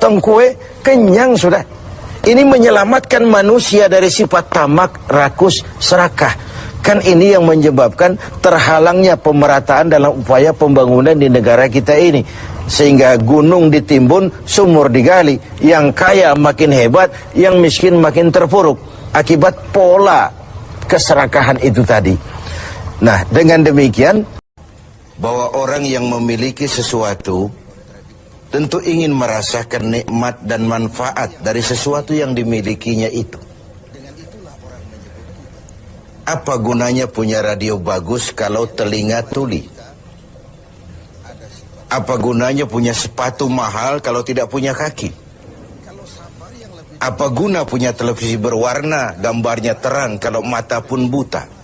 potong kue, kenyang sudah. Ini menyelamatkan manusia dari sifat tamak, rakus, serakah. Kan ini yang menyebabkan terhalangnya pemerataan dalam upaya pembangunan di negara kita ini. Sehingga gunung ditimbun, sumur digali. Yang kaya makin hebat, yang miskin makin terpuruk. Akibat pola keserakahan itu tadi. Nah, dengan demikian, bahwa orang yang memiliki sesuatu tentu ingin merasakan nikmat dan manfaat dari sesuatu yang dimilikinya itu. Apa gunanya punya radio bagus kalau telinga tuli? Apa gunanya punya sepatu mahal kalau tidak punya kaki? Apa guna punya televisi berwarna, gambarnya terang kalau mata pun buta?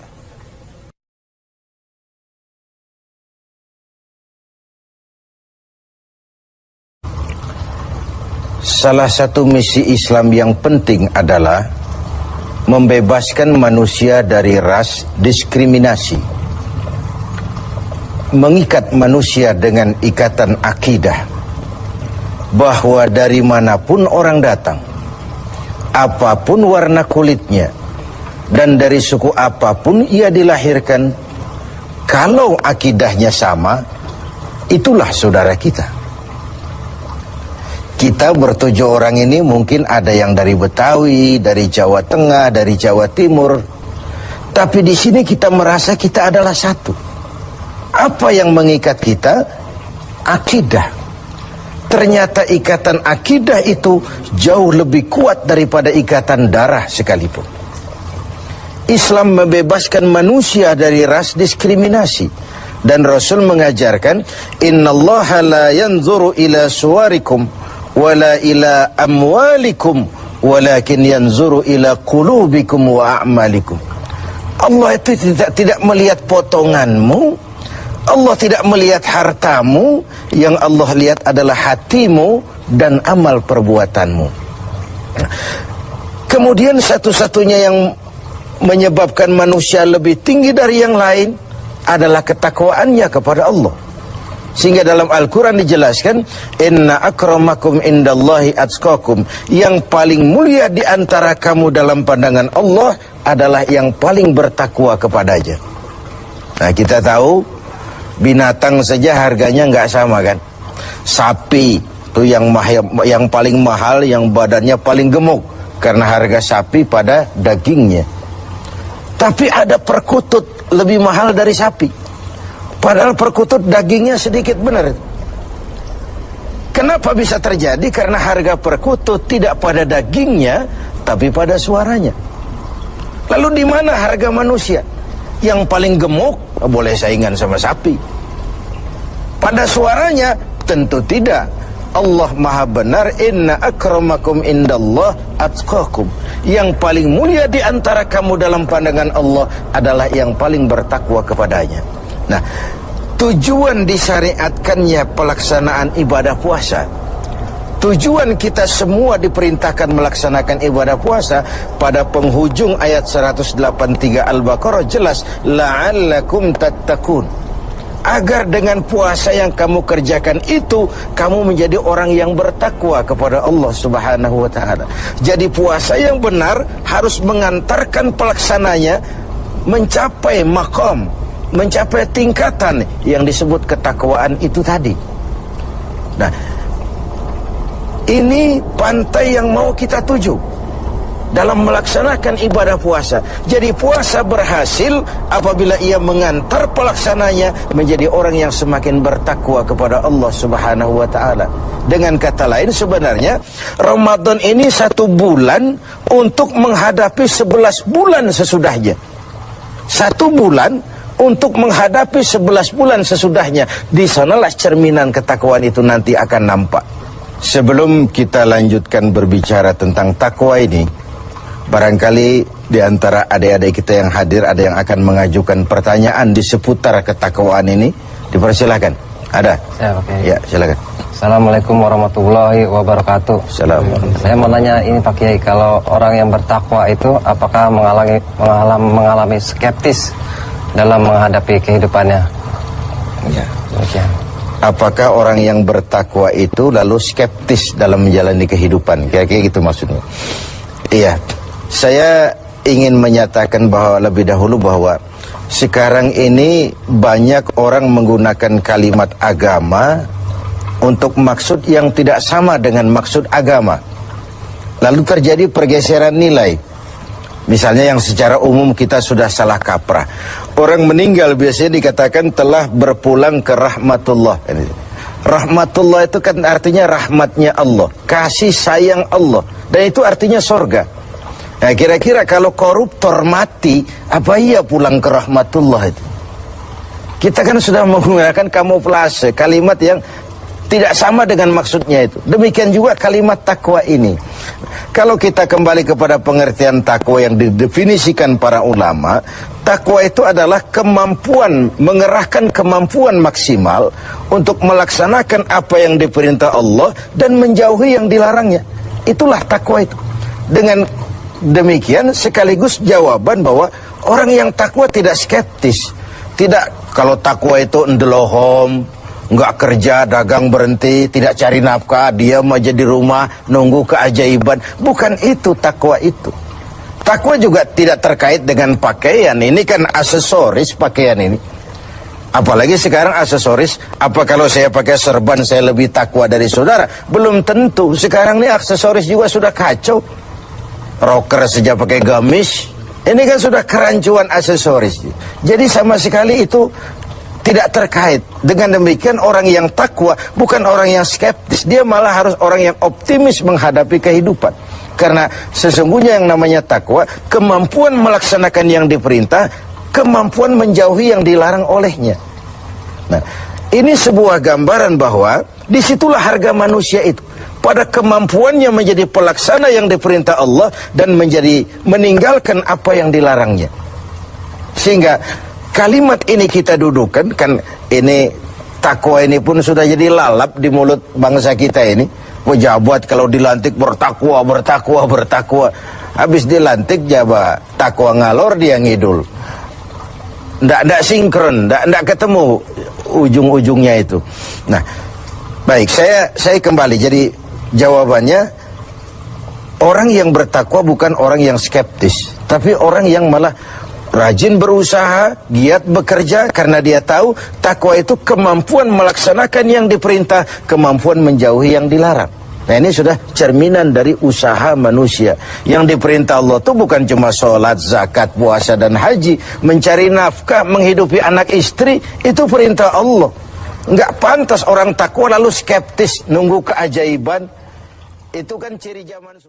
Salah satu misi Islam yang penting adalah membebaskan manusia dari ras, diskriminasi, mengikat manusia dengan ikatan akidah, bahwa dari manapun orang datang, apapun warna kulitnya, dan dari suku apapun ia dilahirkan, kalau akidahnya sama, itulah saudara kita. Kita bertujuh orang ini mungkin ada yang dari Betawi, dari Jawa Tengah, dari Jawa Timur. Tapi di sini kita merasa kita adalah satu. Apa yang mengikat kita? Akidah. Ternyata ikatan akidah itu jauh lebih kuat daripada ikatan darah sekalipun. Islam membebaskan manusia dari ras, diskriminasi. Dan Rasul mengajarkan, innallaha la yanzuru ila suwarikum wala ila amwalikum walakin yanzuru ila qulubikum wa a'malikum. Allah itu tidak melihat potonganmu, Allah tidak melihat hartamu, yang Allah lihat adalah hatimu dan amal perbuatanmu. Kemudian satu-satunya yang menyebabkan manusia lebih tinggi dari yang lain adalah ketakwaannya kepada Allah. Sehingga dalam Al-Quran dijelaskan, inna akramakum indallahi atqakum, yang paling mulia di antara kamu dalam pandangan Allah adalah yang paling bertakwa kepadanya. Nah, kita tahu binatang saja harganya nggak sama kan. Sapi itu yang paling mahal, yang badannya paling gemuk, karena harga sapi pada dagingnya. Tapi ada perkutut lebih mahal dari sapi, padahal perkutut dagingnya sedikit, benar. Kenapa bisa terjadi? Karena harga perkutut tidak pada dagingnya, tapi pada suaranya. Lalu di mana harga manusia? Yang paling gemuk boleh saingan sama sapi. Pada suaranya tentu tidak. Allah maha benar, inna akramakum indallah atqakum. Yang paling mulia di antara kamu dalam pandangan Allah adalah yang paling bertakwa kepadanya. Nah, tujuan disyariatkannya pelaksanaan ibadah puasa, tujuan kita semua diperintahkan melaksanakan ibadah puasa, pada penghujung ayat 183 Al-Baqarah jelas, la'allakum tattaqun, agar dengan puasa yang kamu kerjakan itu kamu menjadi orang yang bertakwa kepada Allah Subhanahu wa taala. Jadi puasa yang benar harus mengantarkan pelaksananya mencapai maqam, mencapai tingkatan yang disebut ketakwaan itu tadi. Nah, ini pantai yang mau kita tuju dalam melaksanakan ibadah puasa. Jadi puasa berhasil apabila ia mengantar pelaksananya menjadi orang yang semakin bertakwa kepada Allah Subhanahu wa taala. Dengan kata lain, sebenarnya Ramadan ini 1 bulan untuk menghadapi 11 bulan sesudahnya. 1 bulan untuk menghadapi 11 bulan sesudahnya. Di sanalah cerminan ketakwaan itu nanti akan nampak. Sebelum kita lanjutkan berbicara tentang takwa ini, barangkali di antara adik-adik kita yang hadir ada yang akan mengajukan pertanyaan di seputar ketakwaan ini. Dipersilakan. Ada? Ya, oke. Ya, silakan. Assalamualaikum warahmatullahi wabarakatuh. Assalamualaikum. Saya mau nanya ini Pak Kiai, kalau orang yang bertakwa itu apakah mengalami skeptis dalam menghadapi kehidupannya? Ya. Demikian. apakah orang yang bertakwa itu lalu skeptis dalam menjalani kehidupan? Kira-kira gitu maksudnya. Iya, saya ingin menyatakan bahwa lebih dahulu bahwa sekarang ini banyak orang menggunakan kalimat agama untuk maksud yang tidak sama dengan maksud agama. Lalu terjadi pergeseran nilai. Misalnya yang secara umum kita sudah salah kaprah. Orang meninggal biasanya dikatakan telah berpulang ke rahmatullah. Rahmatullah itu kan artinya rahmatnya Allah, kasih sayang Allah, dan itu artinya sorga. Nah, kira-kira kalau koruptor mati, apa iya pulang ke rahmatullah itu? Kita kan sudah menggunakan kamuflase, kalimat yang tidak sama dengan maksudnya itu. Demikian juga kalimat takwa ini. Kalau kita kembali kepada pengertian takwa yang didefinisikan para ulama, takwa itu adalah kemampuan, mengerahkan kemampuan maksimal untuk melaksanakan apa yang diperintah Allah dan menjauhi yang dilarangnya. Itulah takwa itu. Dengan demikian sekaligus jawaban bahwa orang yang takwa tidak skeptis. Tidak, kalau takwa itu ndelohom, nggak kerja, dagang berhenti, tidak cari nafkah, diam aja di rumah, nunggu keajaiban. Bukan itu takwa itu. Takwa juga tidak terkait dengan pakaian. Ini kan aksesoris pakaian ini. Apalagi sekarang aksesoris, apa kalau saya pakai serban saya lebih takwa dari saudara? Belum tentu. Sekarang ini aksesoris juga sudah kacau. Rocker saja pakai gamis. Ini kan sudah kerancuan aksesoris. Jadi sama sekali itu tidak terkait. Dengan demikian orang yang takwa bukan orang yang skeptis. Dia malah harus orang yang optimis menghadapi kehidupan. Karena sesungguhnya yang namanya takwa, kemampuan melaksanakan yang diperintah, kemampuan menjauhi yang dilarang olehnya. Nah, ini sebuah gambaran bahwa disitulah harga manusia itu. Pada kemampuannya menjadi pelaksana yang diperintah Allah dan meninggalkan apa yang dilarangnya. Sehingga kalimat ini kita dudukan, kan ini takwa ini pun sudah jadi lalap di mulut bangsa kita ini. Pejabat kalau dilantik bertakwa, bertakwa, bertakwa. Habis dilantik jabat takwa ngalor dia ngidul. Nggak sinkron, nggak ketemu ujung-ujungnya itu. Nah, baik, saya kembali. Jadi jawabannya, orang yang bertakwa bukan orang yang skeptis, tapi orang yang malah rajin berusaha, giat bekerja, karena dia tahu takwa itu kemampuan melaksanakan yang diperintah, kemampuan menjauhi yang dilarang. Nah, ini sudah cerminan dari usaha manusia. Yang diperintah Allah itu bukan cuma sholat, zakat, puasa, dan haji. Mencari nafkah, menghidupi anak istri, itu perintah Allah. Nggak pantas orang takwa lalu skeptis, nunggu keajaiban. Itu kan ciri zaman